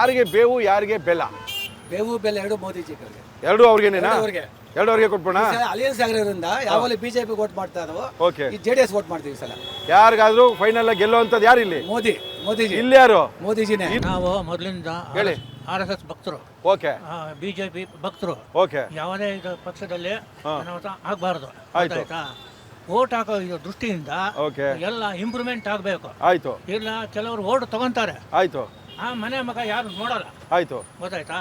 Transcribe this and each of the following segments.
ಯಾರಿಗೆ ಬೇವು ಯಾರಿಗೆ ಬೆಲ್ಲ? ಬೇವು ಬೆಲ್ಲ ಎರಡು ಮೋದಿಜಿ ಎರಡು ಅವ್ರಿಗೇನೇನಾ? ಎರಡು ಅವ್ರಿಗೆ ಕೊಟ್ಬೋಣ. ಅಲಿಯನ್ಸ್ ಆಗಿರೋದ್ರಿಂದ ಯಾವಾಗಲೂ ಬಿಜೆಪಿ ವೋಟ್ ಮಾಡ್ತಾ ಇದಾವೆ. ಓಕೆ, ಈ ಜೆಡಿಎಸ್ ವೋಟ್ ಮಾಡ್ತೀವಿ ಸಲ. ಯಾರಿಗಾದ್ರೂ ಫೈನಲ್ ಗೆಲ್ಲುವಂತದ್ದು ಯಾರು ಇಲ್ಲಿ? ಮೋದಿಜಿ ಇಲ್ಲಿ ಯಾರು? ಮೋದಿಜಿನೇ. ನಾವು ಮೊದಲಿಂದ ಹೇಳಿ. RSS ಭಕ್ತರು, ಓಕೆ ಬಿಜೆಪಿ ಭಕ್ತರು. ಓಕೆ, ಯಾವುದೇ ಇದು ಪಕ್ಷದಲ್ಲಿ ಅನಾಹುತ ಆಗಬಾರ್ದು. ಆಯ್ತು. ಆಯ್ತಾ? ವೋಟ್ ಹಾಕೋ ಇದು ದೃಷ್ಟಿಯಿಂದ ಓಕೆ, ಎಲ್ಲ ಇಂಪ್ರೂವ್ಮೆಂಟ್ ಆಗಬೇಕು. ಆಯ್ತು ಇಲ್ಲ ಕೆಲವರು ವೋಟ್ ತಗೊಂತಾರೆ, ಆಯ್ತು ಆ ಮನೆ ಮಗ ಯಾರು ನೋಡಲ್ಲ. ಆಯ್ತು. ಗೊತ್ತಾಯ್ತಾ?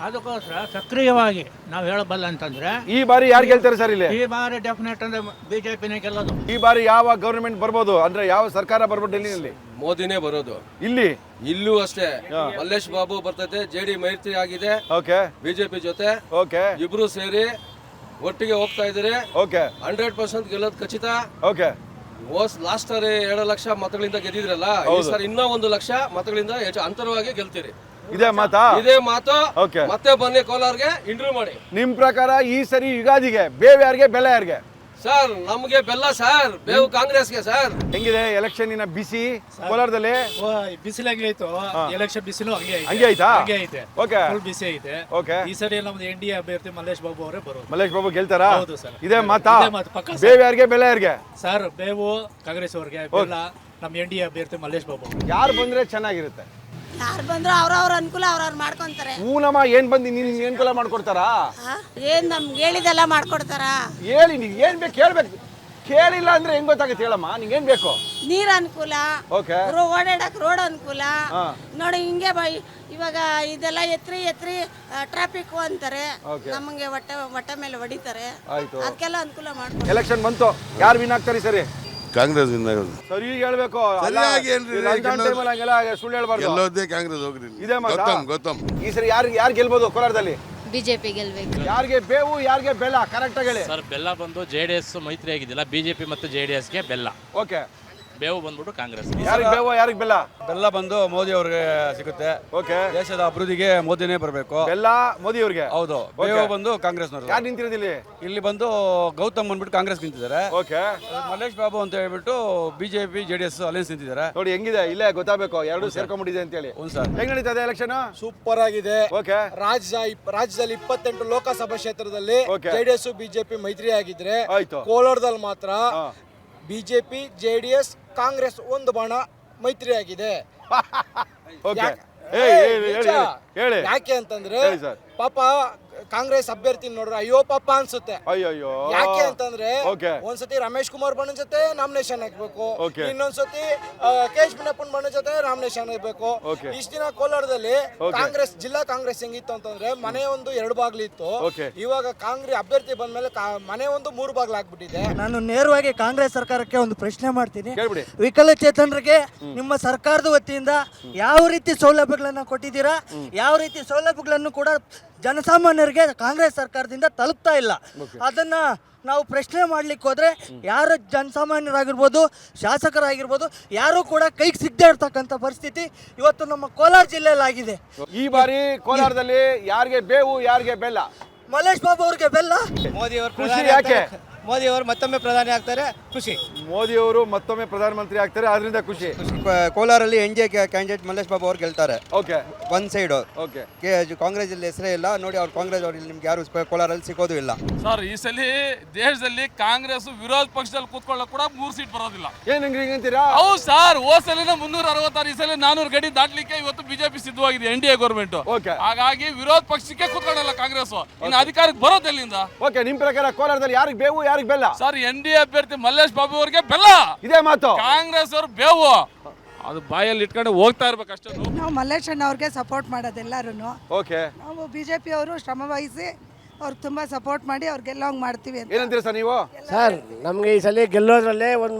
ಅದಕ್ಕೋಸ್ಕರ ಸಕ್ರಿಯವಾಗಿ ನಾವು ಹೇಳಬಲ್ಲ ಅಂತಂದ್ರೆ ಈ ಬಾರಿ ಯಾರು ಗೆಲ್ತಾರೆ ಸರ್ ಇಲ್ಲಿ? ಈ ಬಾರಿ ಡೆಫಿನೆಟ್ ಅಂದ್ರೆ ಬಿಜೆಪಿನೇ ಗೆಲ್ಲೋದು. ಈ ಬಾರಿ ಯಾವ ಗವರ್ನಮೆಂಟ್ ಬರ್ಬೋದು ಅಂದ್ರೆ ಯಾವ ಸರ್ಕಾರ ಬರ್ಬೋದು ಡೆಲ್ಲಿನಲ್ಲಿ? ಮೋದಿನೇ ಬರೋದು. ಇಲ್ಲಿ ಇಲ್ಲೂ ಅಷ್ಟೇ ಮಲ್ಲೇಶ್ ಬಾಬು ಬರ್ತೈತೆ. ಜೆಡಿ ಮೈತ್ರಿ ಆಗಿದೆ ಓಕೆ ಬಿಜೆಪಿ ಜೊತೆ. ಓಕೆ ಇಬ್ರು ಸೇರಿ ಒಟ್ಟಿಗೆ ಹೋಗ್ತಾ ಇದ್ದಾರೆ. ಓಕೆ 100% ಗೆಲ್ಲೋದು ಖಚಿತ. ಓಕೆ. ಲಾಸ್ಟ್ ಸಾರಿ 2 ಲಕ್ಷ ಮತಗಳಿಂದ ಗೆದ್ದಿದ್ರಲ್ಲ, ಈ ಸಾರಿ ಇನ್ನೂ 1 ಲಕ್ಷ ಮತಗಳಿಂದ ಹೆಚ್ಚು ಅಂತರವಾಗಿ ಗೆಲ್ತೀರಿ. ಇದೇ ಮಾತಾ? ಇದೇ ಮಾತು. ಓಕೆ, ಮತ್ತೆ ಬನ್ನಿ ಕೋಲಾರ್ಗೆ ಇಂಟರ್ವ್ಯೂ ಮಾಡಿ. ನಿಮ್ ಪ್ರಕಾರ ಈ ಸರಿ ಯುಗಾದಿಗೆ ಬೇವು ಯಾರಿಗೆ ಬೆಲ್ಲ ಯಾರಿಗೆ? ಸರ್ ನಮ್ಗೆ ಬೆಲ್ಲ ಸರ್, ಬೇವು ಕಾಂಗ್ರೆಸ್ಗೆ ಸರ್. ಹೆಂಗಿದೆ ಎಲೆಕ್ಷನ್ ಬಿಸಿ ಕೋಲಾರದಲ್ಲಿ? ಬಿಸಿಲು ಹಂಗೆ ಆಯ್ತು. ಎಲೆಕ್ಷನ್ ಬಿಸಿಲು ಹಂಗೆ ಹಂಗೆ ಆಯ್ತಾ? ಹಂಗೆ ಐತೆ. ಓಕೆ, ಫುಲ್ ಬಿಸಿ ಐತೆ. ಓಕೆ. ಈ ಸರಿ ನಮ್ದು NDA ಅಭ್ಯರ್ಥಿ ಮಲ್ಲೇಶ್ ಬಾಬು ಅವರೇ ಬರೋದು. ಮಲ್ಲೇಶ್ ಬಾಬು ಗೆಲ್ತಾರಾ? ಹೌದು ಸರ್. ಇದೇ ಮಾತಾ? ಇದೇ ಮಾತು ಪಕ್ಕ ಸರ್. ಬೇವು ಯಾರಿಗೆ ಬೆಲ್ಲ ಯಾರಿಗೆ? ಸರ್ ಬೇವು ಕಾಂಗ್ರೆಸ್ ಅವ್ರಿಗೆ, ಬೆಲ್ಲ ನಮ್ಮ NDA ಅಭ್ಯರ್ಥಿ ಮಲ್ಲೇಶ್ ಬಾಬು. ಯಾರು ಬಂದ್ರೆ ಚೆನ್ನಾಗಿರುತ್ತೆ? ಯಾರು ಬಂದ್ರು ಅವ್ರವ್ರ ಅನುಕೂಲ ಅವ್ರವ್ರು ಮಾಡ್ಕೊಂತಾರೆ. ಹೂನಮ್ಮ ಏನ್ ಬಂದಿ ನೀನ್ ಅನುಕೂಲ ಮಾಡ್ಕೊಡ್ತಾರಾ? ಏನ್ ನಮ್ಗೆ ಹೇಳಿದೆಲ್ಲ ಮಾಡ್ಕೊಡ್ತಾರ. ಹೇಳಿ, ನೀನ್ ಏನ್ ಬೇಕು ಕೇಳ್ಬೇಕು. ಕೇಳಿಲ್ಲ ಅಂದ್ರೆ ಹೆಂಗ್ ಗೊತ್ತಾಗುತ್ತೆ ಹೇಳಮ್ಮ, ನಿಂಗೆ ಏನ್ ಬೇಕು? ನೀರ್ ಅನುಕೂಲ, ಓಕೆ, ಓಡಾಡಕ್ ರೋಡ್ ಅನುಕೂಲ. ಹಾ. ನೋಡಿ ಹಿಂಗೆ ಇವಾಗ ಇದೆಲ್ಲ ಎತ್ರಿ ಟ್ರಾಫಿಕ್ ಅಂತಾರೆ. Okay. ನಮಗೆ ಹೊಟ್ಟೆ ಮೇಲೆ ಹೊಡಿತಾರೆ. ಆಯ್ತು. ಅದಕ್ಕೆಲ್ಲ ಅನುಕೂಲ ಮಾಡ್ಕೊಡ್ತಾರೆ. ಎಲೆಕ್ಷನ್ ಬಂತು, ಯಾರು ವಿನ್ ಆಗ್ತಾರೆ ಸರಿ? ಕಾಂಗ್ರೆಸ್ ಸರಿ ಹೇಳ್ಬೇಕು. ಸರಿಯಾಗಿ ಹೇಳ್ರಿ. ಹಂಗೆಲ್ಲ ಸುಳ್ಳು ಹೇಳ್ಬಾರ್ದು. ಗೆಲ್ಲೋದೇ ಕಾಂಗ್ರೆಸ್. ಹೋಗ್ರಿ ಇದೇ ಮಾತಾ? ಗೊತ್ತಮ್. ಈ ಸರಿ ಯಾರು ಗೆಲ್ಬೋದು ಕೋಲಾರದಲ್ಲಿ? ಬಿಜೆಪಿ ಗೆಲ್ಬೇಕು. ಯಾರಿಗೆ ಬೇವು ಯಾರಿಗೆ ಬೆಲ್ಲ? ಕರೆಕ್ಟ್ ಆಗಿ ಹೇಳಿ ಸರ್. ಬೆಲ್ಲ ಬಂದು JDS ಮೈತ್ರಿ ಆಗಿದ್ದಿಲ್ಲ, ಬಿಜೆಪಿ ಮತ್ತು JDSಗೆ ಬೆಲ್ಲ. ಓಕೆ. ಬೇವು ಬಂದ್ಬಿಟ್ಟು ಕಾಂಗ್ರೆಸ್. ಯಾರಿಗೆ ಬೇವು ಯಾರಿಗೆ ಬೆಲ್ಲ? ಬೆಲ್ಲ ಬಂದು ಮೋದಿ ಅವ್ರಿಗೆ ಸಿಗುತ್ತೆ. ಓಕೆ. ದೇಶದ ಅಭಿವೃದ್ಧಿಗೆ ಮೋದಿನೇ ಬರಬೇಕು. ಬೆಲ್ಲ ಮೋದಿ ಅವ್ರಿಗೆ. ಹೌದು. ಬೇವು ಬಂದು ಕಾಂಗ್ರೆಸ್ನವರು. ಯಾರು ನಿಂತಿರೋದಿಲ್ಲಿ? ಇಲ್ಲಿ ಬಂದು ಗೌತಮ್ ಬಂದ್ಬಿಟ್ಟು ಕಾಂಗ್ರೆಸ್ ನಿಂತಿದ್ದಾರೆ. ಓಕೆ. ಮಲ್ಲೇಶ್ ಬಾಬು ಅಂತ ಹೇಳ್ಬಿಟ್ಟು ಬಿಜೆಪಿ JDS ಅಲಯನ್ಸ್ ನಿಂತಿದ್ದಾರೆ. ನೋಡಿ ಹೆಂಗಿದೆ, ಇಲ್ಲೇ ಗೊತ್ತಾಗಬೇಕು ಎರಡು ಸೇರ್ಕೊಂಡ್ಬಿಟ್ಟಿದೆ ಅಂತ ಹೇಳಿ. ಹ್ಞೂ ಸರ್. ಹೆಂಗ್ ನಡೀತದೆ ಎಲೆಕ್ಷನ್? ಸೂಪರ್ ಆಗಿದೆ. ಓಕೆ. ರಾಜ್ಯದಲ್ಲಿ 28 ಲೋಕಸಭಾ ಕ್ಷೇತ್ರದಲ್ಲಿ Okay. JDS ಬಿಜೆಪಿ ಮೈತ್ರಿ ಆಗಿದ್ರೆ, ಆಯ್ತು. ಕೋಲಾರದಲ್ಲಿ ಮಾತ್ರ ಹಾ. ಬಿಜೆಪಿ JDS ಕಾಂಗ್ರೆಸ್ ಒಂದು ಬಾಣ ಮೈತ್ರಿ ಆಗಿದೆ. ಓಕೆ. ಯಾಕೆ- ಹೇಳಿ ಹೇಳಿ. ಯಾಕೆ ಅಂತಂದ್ರೆ ಹೇಳಿ ಸರ್. ಪಾಪ ಕಾಂಗ್ರೆಸ್ ಅಭ್ಯರ್ಥಿ ನೋಡ್ರೆ ಅಯ್ಯೋ ಪಾಪ ಅನ್ಸುತ್ತೆ. ಅಯ್ಯೋ. ಯಾಕೆ ಅಂತಂದ್ರೆ ಓಕೆ. ಒಂದ್ಸತಿ ರಮೇಶ್ ಕುಮಾರ್ ಬಣ್ಣ ಜೊತೆ ನಾಮಿನೇಷನ್ ಹಾಕ್ಬೇಕು, Okay. ಇನ್ನೊಂದ್ಸತಿ KH ಮುನಿಯಪ್ಪನ್ ಬಣ್ಣ ಜೊತೆ ನಾಮಿನೇಷನ್ ಹಾಕ್ಬೇಕು. Okay. ಇಷ್ಟ ದಿನ ಕೋಲಾರದಲ್ಲಿ Okay. ಕಾಂಗ್ರೆಸ್ ಜಿಲ್ಲಾ ಕಾಂಗ್ರೆಸ್ ಹೆಂಗಿತ್ತು ಅಂತಂದ್ರೆ ಮನೆ ಒಂದು 2 ಬಾಗ್ಲು ಇತ್ತು. Okay. ಇವಾಗ ಕಾಂಗ್ರೆಸ್ ಅಭ್ಯರ್ಥಿ ಬಂದ್ಮೇಲೆ ಮನೆ ಒಂದು 3 ಬಾಗ್ಲು ಆಗ್ಬಿಟ್ಟಿದೆ. ನಾನು ನೇರವಾಗಿ ಕಾಂಗ್ರೆಸ್ ಸರ್ಕಾರಕ್ಕೆ ಒಂದು ಪ್ರಶ್ನೆ ಮಾಡ್ತೀನಿ. ಕೇಳ್ಬಿಡಿ. ವಿಕಲಚೇತನರಿಗೆ ನಿಮ್ಮ ಸರ್ಕಾರದ ವತಿಯಿಂದ ಯಾವ ರೀತಿ ಸೌಲಭ್ಯಗಳನ್ನು ಕೊಟ್ಟಿದ್ದೀರಾ? ಯಾವ ರೀತಿ ಸೌಲಭ್ಯಗಳನ್ನು ಕೂಡ ಜನಸಾಮಾನ್ಯರಿಗೆ ಕಾಂಗ್ರೆಸ್ ಸರ್ಕಾರದಿಂದ ತಲುಪ್ತಾ ಇಲ್ಲ. ಅದನ್ನ ನಾವು ಪ್ರಶ್ನೆ ಮಾಡ್ಲಿಕ್ಕೆ ಹೋದ್ರೆ ಯಾರು ಜನಸಾಮಾನ್ಯರಾಗಿರ್ಬೋದು, ಶಾಸಕರಾಗಿರ್ಬೋದು, ಯಾರು ಕೂಡ ಕೈಗೆ ಸಿಗದೆ ಇರ್ತಕ್ಕಂಥ ಪರಿಸ್ಥಿತಿ ಇವತ್ತು ನಮ್ಮ ಕೋಲಾರ ಜಿಲ್ಲೆಯಲ್ಲಿ ಆಗಿದೆ. ಈ ಬಾರಿ ಕೋಲಾರದಲ್ಲಿ ಯಾರಿಗೆ ಬೇವು ಯಾರಿಗೆ ಬೆಲ್ಲ? ಮಲ್ಲೇಶ್ ಬಾಬು ಅವ್ರಿಗೆ ಬೆಲ್ಲ. ಖುಷಿ ಯಾಕೆ? ಮೋದಿ ಅವರು ಮತ್ತೊಮ್ಮೆ ಪ್ರಧಾನಿ ಆಗ್ತಾರೆ, ಖುಷಿ. ಮೋದಿ ಅವರು ಮತ್ತೊಮ್ಮೆ ಪ್ರಧಾನಮಂತ್ರಿ ಆಗ್ತಾರೆ, ಅದರಿಂದ ಖುಷಿ. ಕೋಲಾರಲ್ಲಿ NDA ಕ್ಯಾಂಡಿಡೇಟ್ ಮಲ್ಲೇಶ್ ಬಾಬು ಅವ್ರು ಗೆಲ್ತಾರೆ. ಓಕೆ. ಒಂದ್ ಸೈಡ್ ಓಕೆ. ಕಾಂಗ್ರೆಸ್ ಇಲ್ಲಿ ಹೆಸರೇ ಇಲ್ಲ ನೋಡಿ. ಅವ್ರು ಕಾಂಗ್ರೆಸ್ ಅವ್ರು ನಿಮ್ಗೆ ಯಾರು ಕೋಲಾರಲ್ಲಿ ಸಿಗೋದು ಇಲ್ಲ. ಸರ್ ಈ ಸಲ ದೇಶದಲ್ಲಿ ಕಾಂಗ್ರೆಸ್ ವಿರೋಧ ಪಕ್ಷದಲ್ಲಿ ಕೂತ್ಕೊಳ್ಳೋಕೆ ಕೂಡ 3 ಸೀಟ್ ಬರೋದಿಲ್ಲ. ಏನ್ ಹಿಂಗಂತೀರಾ? ಹೌದು ಸರ್. ಹೋದ ಸಲಿನ 366, ಈ ಸಲ 400 ಗಡಿ ದಾಟ್ಲಿಕ್ಕೆ ಇವತ್ತು ಬಿಜೆಪಿ ಸಿದ್ಧವಾಗಿದೆ, NDA ಗೌರ್ಮೆಂಟ್. ಓಕೆ. ಹಾಗಾಗಿ ವಿರೋಧ ಪಕ್ಷಕ್ಕೆ ಕೂತ್ಕೊಳ್ಳಲ್ಲ ಕಾಂಗ್ರೆಸ್. ಇನ್ನು ಅಧಿಕಾರಕ್ಕೆ ಬರೋದೆಲ್ಲಿಂದ? ಓಕೆ. ನಿಮ್ ಪ್ರಕಾರ ಕೋಲಾರದಲ್ಲಿ ಯಾರಿಗೆ ಬೇವು ಯಾರಿಗೆ ಬೆಲ್ಲ? ಸರ್ NDA ಅಭ್ಯರ್ಥಿ ಮಲ್ಲೇಶ್ ಬಾಬು ಅವರಿಗೆ ಬೆಲ್ಲ, ಇದೇ ಮಾತು. ಕಾಂಗ್ರೆಸ್ ಅವರು ಬೇವು. ಅದು ಬಾಯಲ್ಲಿ ಇಟ್ಕೊಂಡು ಹೋಗ್ತಾ ಇರ್ಬೇಕಷ್ಟೇ. ನಾವು ಮಲ್ಲೇಶ್ ಅಣ್ಣ ಅವ್ರಿಗೆ ಸಪೋರ್ಟ್ ಮಾಡೋದೆಲ್ಲರೂ. ಓಕೆ. ನಾವು ಬಿಜೆಪಿ ಅವರು ಶ್ರಮ ವಹಿಸಿ ಅವ್ರಿಗೆ ತುಂಬಾ ಸಪೋರ್ಟ್ ಮಾಡಿ ಅವ್ರಿಗೆಲ್ಲ ಹಂಗ್ ಮಾಡ್ತೀವಿ ಅಂತ. ಏನಂತೀರ ಸರ್ ನೀವು? ಸರ್ ನಮಗೆ ಈ ಸಲ ಗೆಲ್ಲೋದ್ರಲ್ಲೇ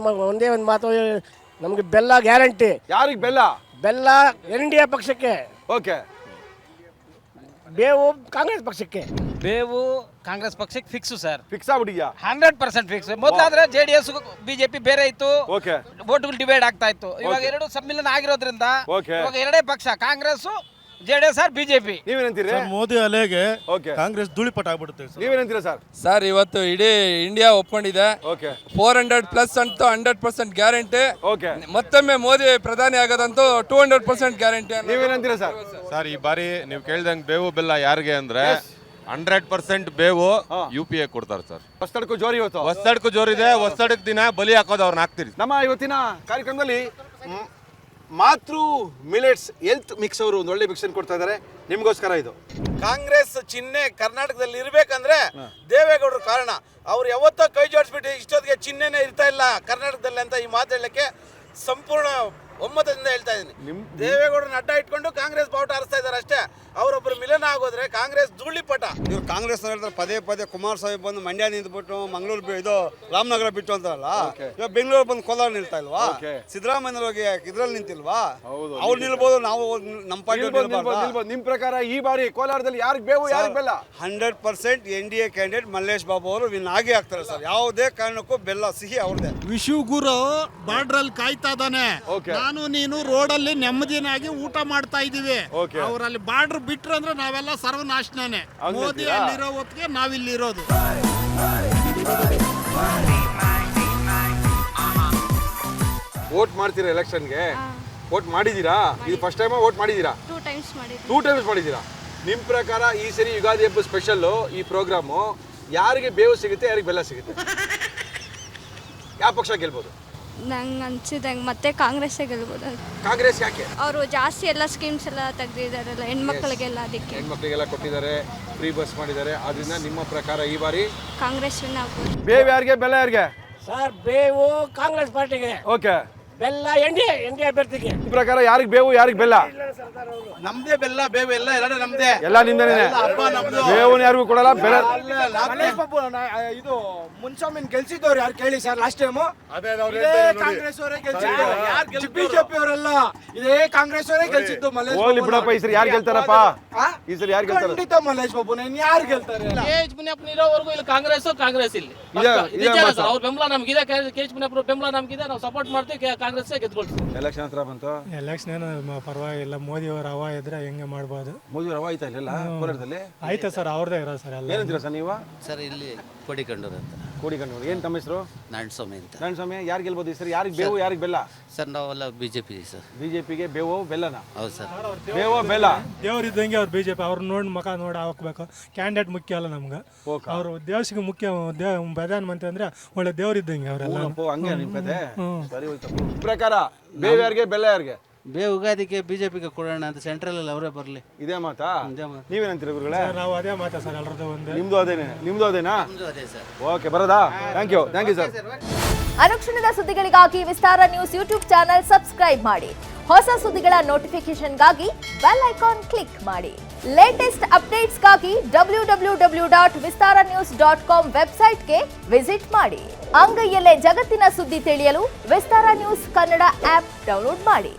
ಒಂದೇ ಒಂದು ಮಾತು, ನಮಗೆ ಬೆಲ್ಲ ಗ್ಯಾರಂಟಿ. ಯಾರಿಗೆ ಬೆಲ್ಲ? ಬೆಲ್ಲ NDA ಪಕ್ಷಕ್ಕೆ, ಓಕೆ. ಬೇವು ಕಾಂಗ್ರೆಸ್ ಪಕ್ಷಕ್ಕೆ. ಬೇವು ಕಾಂಗ್ರೆಸ್ ಪಕ್ಷಕ್ಕೆ ಫಿಕ್ಸ್ ಸರ್. ಫಿಕ್ಸ್ ಆಗ್ಬಿಟ್ಟಿದ್ಯಾ? 100% ಫಿಕ್ಸ್. ಮೊದಲಾದ್ರೆ JDS ಬಿಜೆಪಿ ಬೇರೆ ಇತ್ತು, ಓಕೆ. ವೋಟ್ಗಳು ಡಿವೈಡ್ ಆಗ್ತಾ ಇತ್ತು. ಇವಾಗ ಎರಡು ಸಮ್ಮಿಲನ ಆಗಿರೋದ್ರಿಂದ ಓಕೆ. ಇವಾಗ ಎರಡೇ ಪಕ್ಷ, ಕಾಂಗ್ರೆಸ್ ಜೆಡಿಎಸ್ ಆರ್ ಬಿಜೆಪಿ ನೀವೇನಂತೀರಿ? ಮೋದಿ ಅಲೆಗೆ ಓಕೆ, ಕಾಂಗ್ರೆಸ್ ಧೂಳಿಪಟ ಆಗ್ಬಿಡುತ್ತೆ ನೀವೇನಂತೀರಾ ಸರ್? ಸರ್ ಇವತ್ತು ಇಡೀ ಇಂಡಿಯಾ ಒಪ್ಕೊಂಡಿದೆ. ಓಕೆ 400+ ಅಂತೂ 100% ಗ್ಯಾರಂಟಿ. ಓಕೆ, ಮತ್ತೊಮ್ಮೆ ಮೋದಿ ಪ್ರಧಾನಿ ಆಗೋದಂತೂ 200% ಗ್ಯಾರಂಟಿ. ನೀವೇನಂತೀರಾ ಸರ್? ಸರ್ ಈ ಬಾರಿ ನೀವು ಕೇಳ್ದಂಗೆ ಬೇವು ಬೆಲ್ಲ ಯಾರಿಗೆ ಅಂದ್ರೆ 100% ಬೇವು UPA ಕೊಡ್ತಾರೆ ಸರ್. ಹೊಸತಡ್ಕು ಜೋರಿ ಇವತ್ತು, ಹೊಸದಡ್ಕು ಜೋರಿದೆ. ಹೊಸದಡ್ಕ ದಿನ ಬಲಿ ಹಾಕೋದು ಅವ್ರನ್ನ ಹಾಕ್ತೀರಿ. ನಮ್ಮ ಇವತ್ತಿನ ಕಾರ್ಯಕ್ರಮದಲ್ಲಿ ಮಾತೃ ಮಿಲೆಟ್ಸ್ ಹೆಲ್ತ್ ಮಿಕ್ಸ್ ಅವರು ಒಂದು ಒಳ್ಳೆ ಮಿಕ್ಸನ್ ಕೊಡ್ತಾ ಇದ್ದಾರೆ ನಿಮಗೋಸ್ಕರ. ಇದು ಕಾಂಗ್ರೆಸ್ ಚಿಹ್ನೆ ಕರ್ನಾಟಕದಲ್ಲಿ ಇರಬೇಕಂದ್ರೆ ದೇವೇಗೌಡರು ಕಾರಣ. ಅವ್ರು ಯಾವತ್ತೋ ಕೈ ಜೋಡಿಸ್ಬಿಟ್ಟು ಇಷ್ಟೊತ್ತಿಗೆ ಚಿಹ್ನೆನೇ ಇರ್ತಾ ಇಲ್ಲ ಕರ್ನಾಟಕದಲ್ಲಿ ಅಂತ ಈ ಮಾತು ಹೇಳಕ್ಕೆ ಸಂಪೂರ್ಣ ಒಮ್ಮತದಿಂದ ಹೇಳ್ತಾ ಇದ್ದೀನಿ. ದೇವೇಗೌಡರನ್ನ ಅಡ್ಡ ಇಟ್ಕೊಂಡು ಕಾಂಗ್ರೆಸ್ ಬಾವುಟ ಹಾರಿಸ್ತಾ ಇದ್ದಾರೆ ಅಷ್ಟೇ. ಅವರೊಬ್ಬರು ಮಿಲನ ಆಗೋದ್ರೆ ಕಾಂಗ್ರೆಸ್ ಧೂಳಿಪಟ. ಇವ್ರು ಕಾಂಗ್ರೆಸ್ ಹೇಳ್ತಾರೆ ಪದೇ ಪದೇ ಕುಮಾರಸ್ವಾಮಿ ಬಂದು ಮಂಡ್ಯ ನಿಂತ್ಬಿಟ್ಟು ಮಂಗಳೂರು ಇದು ರಾಮನಗರ ಬಿಟ್ಟು ಅಂತಾರಲ್ಲ, ಇವಾಗ ಬೆಂಗಳೂರು ಬಂದು ಕೋಲಾರ ನಿಲ್ತಾ ಇಲ್ವಾ? ಸಿದ್ದರಾಮಯ್ಯ ಹೋಗಿ ಇದ್ರಲ್ಲಿ ನಿಂತಿಲ್ವಾ? ಅವ್ರು ನಿಲ್ಬೋದು, ನಾವು ನಮ್ಮ ಪಾರ್ಟಿ. ನಿಮ್ ಪ್ರಕಾರ ಈ ಬಾರಿ ಕೋಲಾರದಲ್ಲಿ ಯಾರಿಗೆ ಬೇವು ಯಾರಿಗೆ ಬೆಲ್ಲ? 100% NDA ಕ್ಯಾಂಡಿಡೇಟ್ ಮಲ್ಲೇಶ್ ಬಾಬು ಅವರು ವಿನ್ ಆಗೇ ಆಗ್ತಾರೆ ಸರ್. ಯಾವುದೇ ಕಾರಣಕ್ಕೂ ಬೆಲ್ಲ ಸಿಹಿ ಅವ್ರದೇ. ವಿಶು ಗುರು ಬಾರ್ಡರ್ ಅಲ್ಲಿ ಕಾಯ್ತಾ ಇದ್ದಾನೆ. ನಾನು ನೀನು ರೋಡಲ್ಲಿ ನೆಮ್ಮದಿನಾಗಿ ಊಟ ಮಾಡ್ತಾ ಇದೀವಿ. ಅವರಲ್ಲಿ ಬಾರ್ಡರ್ ಬಿಟ್ರು ಅಂದ್ರೆ ನಾವೆಲ್ಲ ಸರ್ವನಾಶನೇ. ಮೋದಿ ಅಲ್ಲಿರೋ ಹೊತ್ತಿಗೆ ನಾವಿಲ್ಲಿ ಇರೋದು. ವೋಟ್ ಮಾಡ್ತೀರಾ ಎಲೆಕ್ಷನ್ಗೆ? ವೋಟ್ ಮಾಡಿದೀರಾ? ಇದು ಫಸ್ಟ್ ಟೈಮ್ ವೋಟ್ ಮಾಡಿದೀರಾ? 2 ಟೈಮ್ಸ್ ಮಾಡಿದೀರಾ. ನಿಮ್ ಪ್ರಕಾರ ಈ ಸರಿ ಯುಗಾದಿ ಹಬ್ಬ ಸ್ಪೆಷಲ್ ಈ ಪ್ರೋಗ್ರಾಮು ಯಾರಿಗೆ ಬೇವು ಸಿಗುತ್ತೆ, ಯಾರಿಗೆ ಬೆಲ್ಲ ಸಿಗುತ್ತೆ? ಯಾವ ಪಕ್ಷ ಗೆಲ್ಬೋದು? ನಂಗೆ ಅನ್ಸಿದಂಗೆ ಮತ್ತೆ ಕಾಂಗ್ರೆಸ್ಸೇ ಗೆಲ್ಬೋದು. ಕಾಂಗ್ರೆಸ್ ಯಾಕೆ? ಅವರು ಜಾಸ್ತಿ ಎಲ್ಲ ಸ್ಕೀಮ್ಸ್ ಎಲ್ಲ ತೆಗೆದಿದ್ದಾರಲ್ಲ ಹೆಣ್ಮಕ್ಳಿಗೆಲ್ಲ, ಅದಕ್ಕೆ ಹೆಣ್ಮಕ್ಳಿಗೆಲ್ಲ ಕೊಟ್ಟಿದ್ದಾರೆ, ಫ್ರೀ ಬಸ್ ಮಾಡಿದ್ದಾರೆ. ಅದರಿಂದ ನಿಮ್ಮ ಪ್ರಕಾರ ಈ ಬಾರಿ ಕಾಂಗ್ರೆಸ್ ವಿನ್ ಆಗ್ಬೋದು. ಬೇವು ಯಾರಿಗೆ ಬೆಲ್ಲ ಯಾರಿಗೆ? ಸರ್ ಬೇವು ಕಾಂಗ್ರೆಸ್ ಪಾರ್ಟಿಗೆ, ಓಕೆ. ಬೆಲ್ಲ NDA ಅಭ್ಯರ್ಥಿಗೆ. ನಿಮ್ಮ ಪ್ರಕಾರ ಯಾರಿಗೆ ಬೇವು ಯಾರಿಗೆ ಬೆಲ್ಲ? ನಮ್ದೇ ಬೆಲ್ಲ ಬೇವು ಎಲ್ಲ ಎರಡು ನಮ್ದೇ. ಎಲ್ಲ ನಿಮ್ದೇನೆ. ಬೇವನ್ನ ಯಾರಿಗೂ ಕೊಡಲ್ಲ, ಬೆಲ್ಲ. ಮಲ್ಲೇಶ್ ಬಾಬು ಇದು ಮುನ್ಸ್ವಾಮಿನ್ ಗೆಲ್ಸಿದ್ದವ್ರು ಯಾರು ಕೇಳಿ ಸರ್? ಲಾಸ್ಟ್ ಟೈಮ್ ಕಾಂಗ್ರೆಸ್ ಅವರೇ ಗೆಲ್ಸಿದ್ದು, ಬಿಜೆಪಿ ಅವರೆಲ್ಲ ಇದೇ ಕಾಂಗ್ರೆಸ್ ಅವರೇ ಗೆಲ್ಸಿದ್ದು. ಮಲ್ಲೇಶ್ ಹೋಗ್ಲಿ ಬಿಡಪ್ಪ, ಈ ಸರಿ ಯಾರು ಗೆಲ್ತಾರಪ್ಪ? ಈ ಸರಿ ಯಾರು ಗೆಲ್ತಾರೆ? ಖಂಡಿತ ಮಲ್ಲೇಶ್ ಬಾಬು. ಯಾರು ಗೆಲ್ತಾರೆ? ಇರೋವರೆಗೂ ಇಲ್ಲಿ ಕಾಂಗ್ರೆಸ್ ಇಲ್ಲಿ ಅವ್ರ ಬೆಂಬಲ ನಮ್ಗಿದೆ. KH ಮುನಿಯಪ್ಪರ ಬೆಂಬಲ ನಮ್ಗಿದೆ. ನಾವು ಸಪೋರ್ಟ್ ಮಾಡ್ತೀವಿ, ಕಾಂಗ್ರೆಸ್ ಗೆದ್ಕೊಳ್ತೀವಿ. ಎಲೆಕ್ಷನ್ ಹತ್ರ ಬಂತು. ಎಲೆಕ್ಷನ್ ಪರವಾಗಿಲ್ಲ, ಮೋದಿ ಅವರ ಹವಾ ಇದ್ರೆ ಹೆಂಗೆ ಮಾಡ್ಬೋದು. ಮೋದಿ ರವ ಆಯ್ತಾ ಇಲ್ಲ ಕೋಲಾರದಲ್ಲಿ? ಆಯ್ತಾ ಸರ್, ಅವ್ರದೇ ಇರೋ ಸರ್ ಎಲ್ಲ. ಏನಂತೀರಾ ಸರ್ ನೀವು? ಸರ್ ಇಲ್ಲಿ ಕೋಡಿಕಂಡೂರು ಅಂತ. ಕೋಡಿಕಂಡೂರು. ಏನು ತಮ್ಮ ಹೆಸರು? ನಾರಾಯಣಸ್ವಾಮಿ ಅಂತ. ನಾರಾಯಣಸ್ವಾಮಿ. ಯಾರು ಗೆಲ್ಬೋದು ಈ ಸರಿ? ಯಾರಿಗೆ ಬೇವು ಯಾರಿಗೆ ಬೆಲ್ಲ? ಸರ್ ನಾವೆಲ್ಲ BJP ಸರ್. ಬಿಜೆಪಿಗೆ ಬೇವು ಬೆಲ್ಲನ? ಹೌದು ಸರ್. ಬೇವು ಬೆಲ್ಲ ದೇವ್ರಿದ್ದಂಗೆ ಅವ್ರು BJP ಅವ್ರು ನೋಡಿ ಮುಖ ನೋಡಿ ಹಾಕ್ಬೇಕು. ಕ್ಯಾಂಡಿಡೇಟ್ ಮುಖ್ಯ ಅಲ್ಲ ನಮ್ಗೆ. ಅವರು ದೇಶಕ್ಕೆ ಮುಖ್ಯ. ಪ್ರಧಾನಮಂತ್ರಿ ಅಂದ್ರೆ ಒಳ್ಳೆ ದೇವ್ರಿದ್ದಂಗೆ ಅವರೆಲ್ಲ. ಹಂಗೆ ನಿಮ್ ಕತೆ ಸರಿ ಹೋಯ್ತು. ಪ್ರಕಾರ ಬೇವು ಯಾರಿಗೆ ಬೆಲ್ಲ ಯಾರಿಗೆ? ಬೇವು ಯುಗಾದಿಗೆ BJPಗೆ ಕೊಡೋಣ ಅಂತ ಸೆಂಟ್ರಲ್ ಅಲ್ಲಿ ಅವರೇ ಬರಲಿ. ಇದೇ ಮಾತಾ? ನೀವೇನಂತೀರಿ ಗುರುಗಳೇ? ನಾವು ಅದೇ ಮಾತಾ ಸರ್, ಎಲ್ಲರದ್ದು ಒಂದೇ. ನಿಮ್ದು ಅದೇನೆ? ನಿಮ್ದು ಅದೇನಾ? ಅದೇ ಸರ್. ಓಕೆ, ಬರೋದಾ? Thank you sir. ಅನುಕ್ಷಣದ ಸುದ್ದಿಗಳಿಗಾಗಿ Vistara news YouTube channel subscribe ಮಾಡಿ. ಹೊಸ ಸುದ್ದಿಗಳ ನೋಟಿಫಿಕೇಶನ್ಗಾಗಿ ಬೆಲ್ ಐಕಾನ್ ಕ್ಲಿಕ್ ಮಾಡಿ. ಲೇಟೆಸ್ಟ್ ಅಪ್ಡೇಟ್ಸ್ಗಾಗಿ www.vistaranews.com ವೆಬ್ಸೈಟ್ಗೆ ವಿಸಿಟ್ ಮಾಡಿ. ಅಂಗೈಯಲ್ಲೇ ಜಗತ್ತಿನ ಸುದ್ದಿ ತಿಳಿಯಲು Vistara news Kannada app download ಮಾಡಿ.